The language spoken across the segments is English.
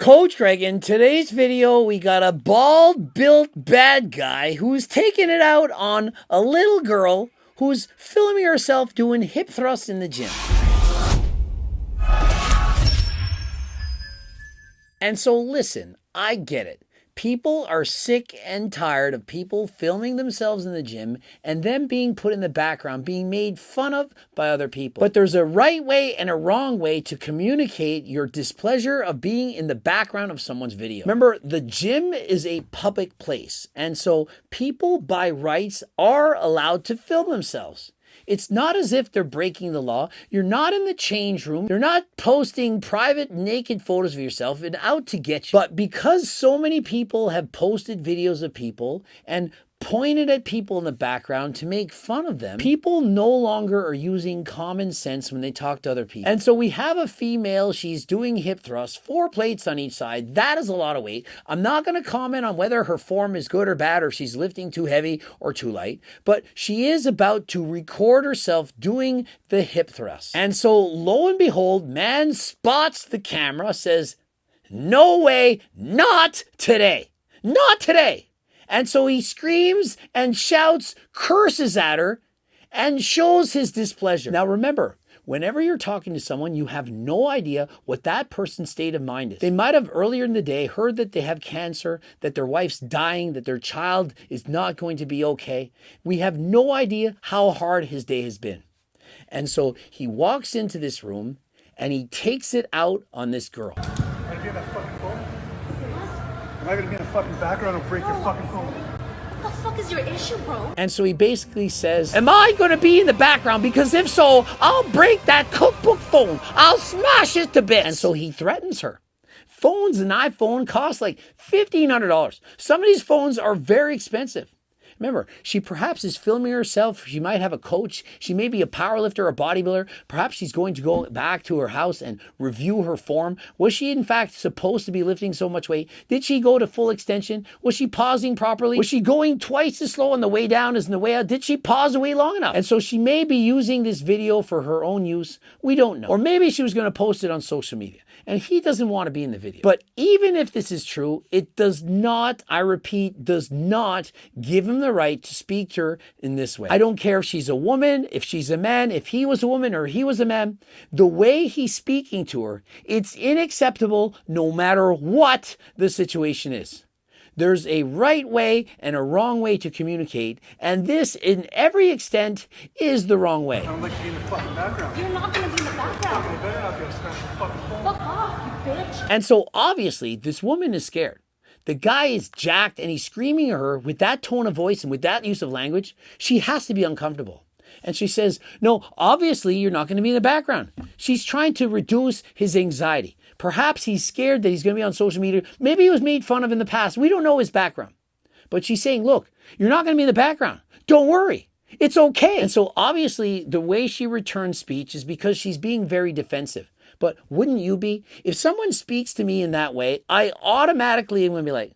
Coach Greg, in today's video, we got a bald-built bad guy who's taking it out on a little girl who's filming herself doing hip thrusts in the gym. And so listen, I get it. People are sick and tired of people filming themselves in the gym and them being put in the background, being made fun of by other people. But there's a right way and a wrong way to communicate your displeasure of being in the background of someone's video. Remember, the gym is a public place, and so people by rights are allowed to film themselves. It's not as if they're breaking the law. You're not in the change room. You're not posting private naked photos of yourself and out to get you. But because so many people have posted videos of people and pointed at people in the background to make fun of them, people no longer are using common sense when they talk to other people. And so we have a female, she's doing hip thrusts, 4 plates on each side. That is a lot of weight. I'm not going to comment on whether her form is good or bad, or if she's lifting too heavy or too light, but she is about to record herself doing the hip thrust. And so lo and behold, man spots the camera, says, "No way, not today, not today." And so he screams and shouts, curses at her, and shows his displeasure. Now remember, whenever you're talking to someone, you have no idea what that person's state of mind is. They might have earlier in the day heard that they have cancer, that their wife's dying, that their child is not going to be okay. We have no idea how hard his day has been. And so he walks into this room and he takes it out on this girl. Am I gonna be in the fucking background and break your fucking phone? What the fuck is your issue, bro? And so he basically says, am I gonna be in the background? Because if so, I'll break that cookbook phone. I'll smash it to bits. And so he threatens her. Phones, an iPhone costs like $1,500. Some of these phones are very expensive. Remember, she perhaps is filming herself. She might have a coach. She may be a powerlifter or a bodybuilder. Perhaps she's going to go back to her house and review her form. Was she in fact supposed to be lifting so much weight? Did she go to full extension? Was she pausing properly? Was she going twice as slow on the way down as on the way out? Did she pause the way long enough? And so she may be using this video for her own use. We don't know. Or maybe she was going to post it on social media and he doesn't want to be in the video. But even if this is true, it does not, I repeat, does not give him the right to speak to her in this way. I don't care if she's a woman, if she's a man, if he was a woman or he was a man. The way he's speaking to her, it's unacceptable no matter what the situation is. There's a right way and a wrong way to communicate, and this, in every extent, is the wrong way. I don't like to be in the fucking background. You're not gonna be in the background. You better not be able to smash your fucking phone. Fuck off, you bitch. And so obviously this woman is scared. The guy is jacked and he's screaming at her with that tone of voice and with that use of language. She has to be uncomfortable. And she says, no, obviously you're not going to be in the background. She's trying to reduce his anxiety. Perhaps he's scared that he's going to be on social media. Maybe he was made fun of in the past. We don't know his background. But she's saying, look, you're not going to be in the background. Don't worry. It's okay. And so obviously the way she returns speech is because she's being very defensive. But wouldn't you be? If someone speaks to me in that way, I automatically am going to be like,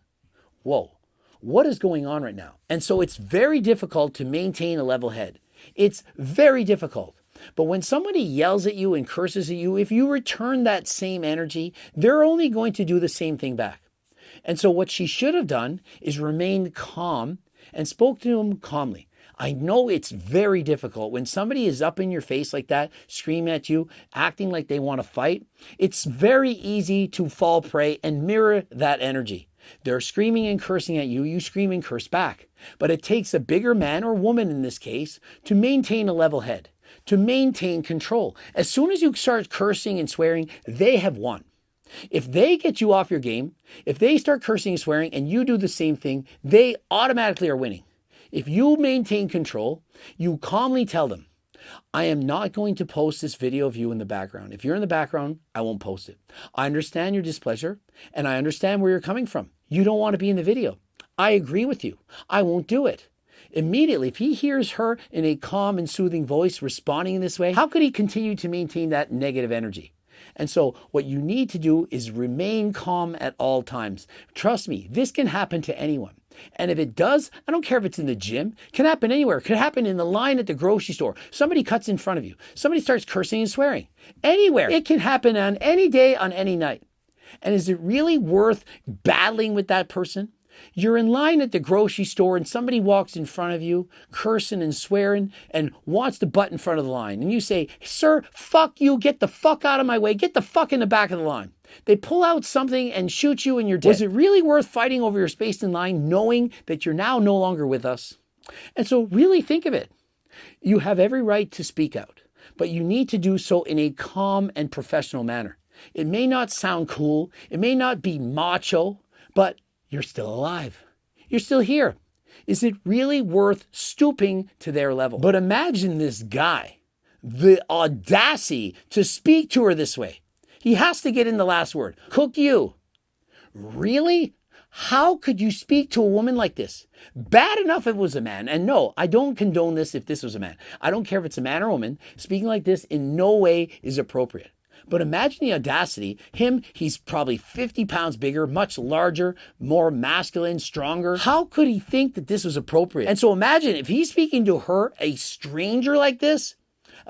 whoa, what is going on right now? And so it's very difficult to maintain a level head. It's very difficult. But when somebody yells at you and curses at you, if you return that same energy, they're only going to do the same thing back. And so what she should have done is remained calm and spoke to him calmly. I know it's very difficult when somebody is up in your face like that, screaming at you, acting like they want to fight. It's very easy to fall prey and mirror that energy. They're screaming and cursing at you, you scream and curse back. But it takes a bigger man or woman in this case to maintain a level head, to maintain control. As soon as you start cursing and swearing, they have won. If they get you off your game, if they start cursing and swearing and you do the same thing, they automatically are winning. If you maintain control, you calmly tell them, I am not going to post this video of you in the background. If you're in the background, I won't post it. I understand your displeasure and I understand where you're coming from. You don't want to be in the video. I agree with you. I won't do it. Immediately, if he hears her in a calm and soothing voice responding in this way, how could he continue to maintain that negative energy? And so what you need to do is remain calm at all times. Trust me, this can happen to anyone. And if it does, I don't care if it's in the gym, it can happen anywhere. It could happen in the line at the grocery store. Somebody cuts in front of you. Somebody starts cursing and swearing. Anywhere. It can happen on any day, on any night. And is it really worth battling with that person? You're in line at the grocery store and somebody walks in front of you, cursing and swearing, and wants to butt in front of the line. And you say, "Sir, fuck you, get the fuck out of my way, get the fuck in the back of the line." They pull out something and shoot you and you're dead. Was it really worth fighting over your space in line knowing that you're now no longer with us? And so really think of it. You have every right to speak out, but you need to do so in a calm and professional manner. It may not sound cool, it may not be macho, but you're still alive. You're still here. Is it really worth stooping to their level? But imagine this guy, the audacity to speak to her this way. He has to get in the last word. Cook you. Really? How could you speak to a woman like this? Bad enough if it was a man. And no, I don't condone this if this was a man. I don't care if it's a man or a woman. Speaking like this in no way is appropriate. But imagine the audacity. He's probably 50 pounds bigger, much larger, more masculine, stronger. How could he think that this was appropriate? And so imagine if he's speaking to her, a stranger like this,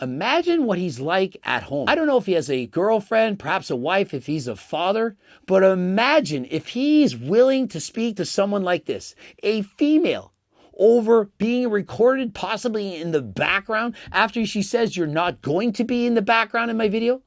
imagine what he's like at home. I don't know if he has a girlfriend, perhaps a wife, if he's a father, but imagine if he's willing to speak to someone like this, a female, over being recorded possibly in the background after she says you're not going to be in the background in my video.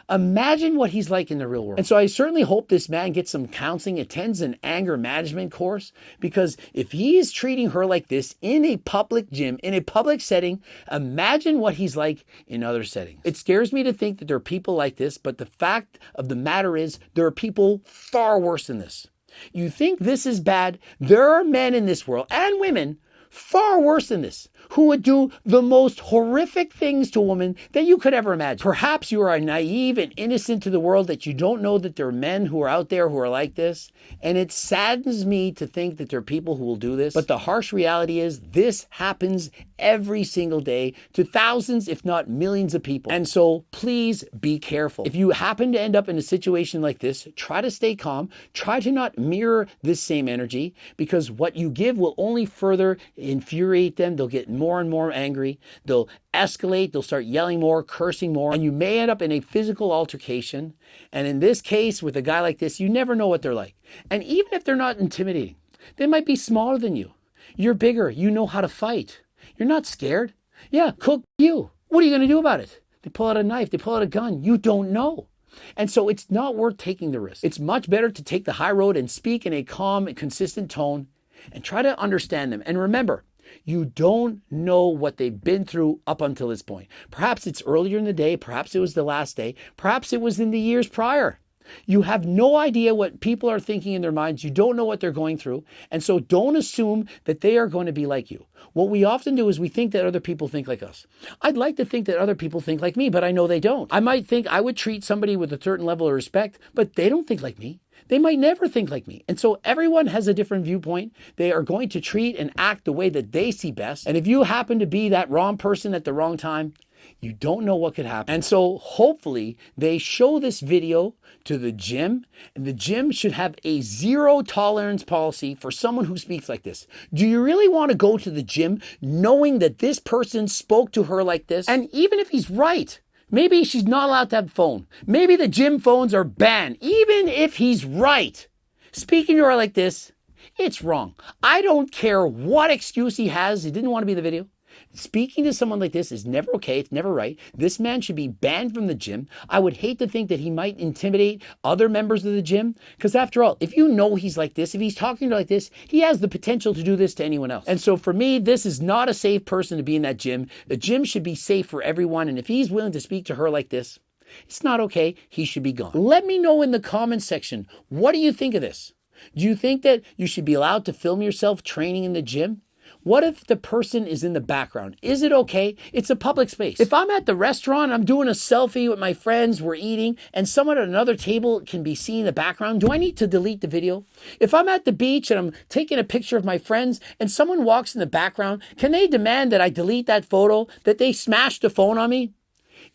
Imagine what he's like in the real world. And so I certainly hope this man gets some counseling, attends an anger management course, because if he is treating her like this in a public gym, in a public setting, imagine what he's like in other settings. It scares me to think that there are people like this, but the fact of the matter is there are people far worse than this. You think this is bad? There are men in this world and women far worse than this, who would do the most horrific things to a woman that you could ever imagine. Perhaps you are naive and innocent to the world that you don't know that there are men who are out there who are like this. And it saddens me to think that there are people who will do this. But the harsh reality is this happens every single day to thousands, if not millions of people. And so please be careful. If you happen to end up in a situation like this, try to stay calm. Try to not mirror this same energy, because what you give will only further infuriate them. They'll get more and more angry. They'll escalate. They'll start yelling more, cursing more, and you may end up in a physical altercation. And in this case, with a guy like this, you never know what they're like. And even if they're not intimidating, they might be smaller than you. You're bigger. You know how to fight. You're not scared. Yeah, cook you. What are you going to do about it? They pull out a knife. They pull out a gun. You don't know. And so it's not worth taking the risk. It's much better to take the high road and speak in a calm and consistent tone and try to understand them. And remember, you don't know what they've been through up until this point. Perhaps it's earlier in the day. Perhaps it was the last day. Perhaps it was in the years prior. You have no idea what people are thinking in their minds. You don't know what they're going through. And so don't assume that they are going to be like you. What we often do is we think that other people think like us. I'd like to think that other people think like me, but I know they don't. I might think I would treat somebody with a certain level of respect, but they don't think like me. They might never think like me. And so everyone has a different viewpoint. They are going to treat and act the way that they see best. And if you happen to be that wrong person at the wrong time, you don't know what could happen. And so hopefully they show this video to the gym, and the gym should have a zero tolerance policy for someone who speaks like this. Do you really want to go to the gym knowing that this person spoke to her like this? And even if he's right, maybe she's not allowed to have a phone. Maybe the gym phones are banned. Even if he's right, speaking to her like this, it's wrong. I don't care what excuse he has. He didn't want to be in the video. Speaking to someone like this is never okay. It's never right. This man should be banned from the gym. I would hate to think that he might intimidate other members of the gym, because after all, if you know he's like this, if he's talking to her like this, he has the potential to do this to anyone else. And so for me, this is not a safe person to be in that gym. The gym should be safe for everyone. And if he's willing to speak to her like this, it's not okay. He should be gone. Let me know in the comments section, what do you think of this? Do you think that you should be allowed to film yourself training in the gym? What if the person is in the background? Is it okay? It's a public space. If I'm at the restaurant, I'm doing a selfie with my friends, we're eating, and someone at another table can be seen in the background, do I need to delete the video? If I'm at the beach and I'm taking a picture of my friends and someone walks in the background, can they demand that I delete that photo, that they smash the phone on me?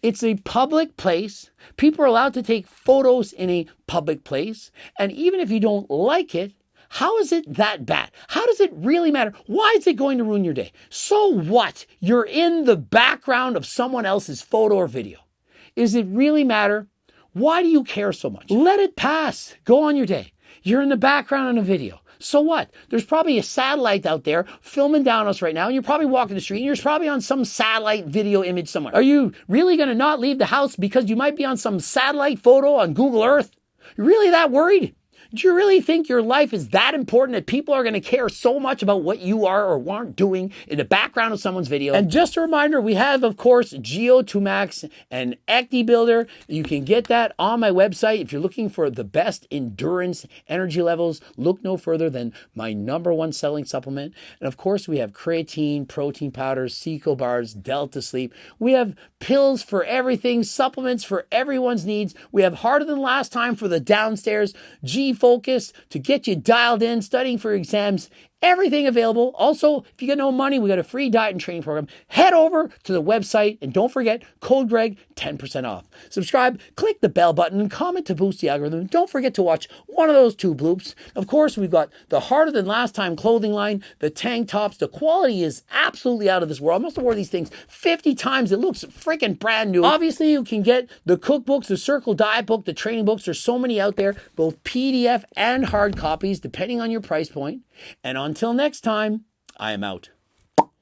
It's a public place. People are allowed to take photos in a public place. And even if you don't like it, how is it that bad? How does it really matter? Why is it going to ruin your day? So what? You're in the background of someone else's photo or video. Does it really matter? Why do you care so much? Let it pass. Go on your day. You're in the background in a video. So what? There's probably a satellite out there filming down us right now, and you're probably walking the street, and you're probably on some satellite video image somewhere. Are you really going to not leave the house because you might be on some satellite photo on Google Earth? You're really that worried? Do you really think your life is that important that people are going to care so much about what you are or aren't doing in the background of someone's video? And just a reminder, we have, of course, Geo2 Max and Ecti Builder. You can get that on my website. If you're looking for the best endurance energy levels, look no further than my #1 selling supplement. And of course, we have creatine, protein powders, Seco bars, Delta Sleep. We have pills for everything, supplements for everyone's needs. We have Harder Than Last Time for the downstairs, G-Focus to get you dialed in, studying for exams, everything available. Also, if you got no money, we got a free diet and training program. Head over to the website and don't forget, code Greg, 10% off. Subscribe, click the bell button, and comment to boost the algorithm. Don't forget to watch one of those 2 bloops. Of course, we've got the Harder Than Last Time clothing line, the tank tops. The quality is absolutely out of this world. I must have worn these things 50 times. It looks freaking brand new. Obviously, you can get the cookbooks, the Circle Diet book, the training books. There's so many out there, both PDF and hard copies, depending on your price point. And until next time, I am out.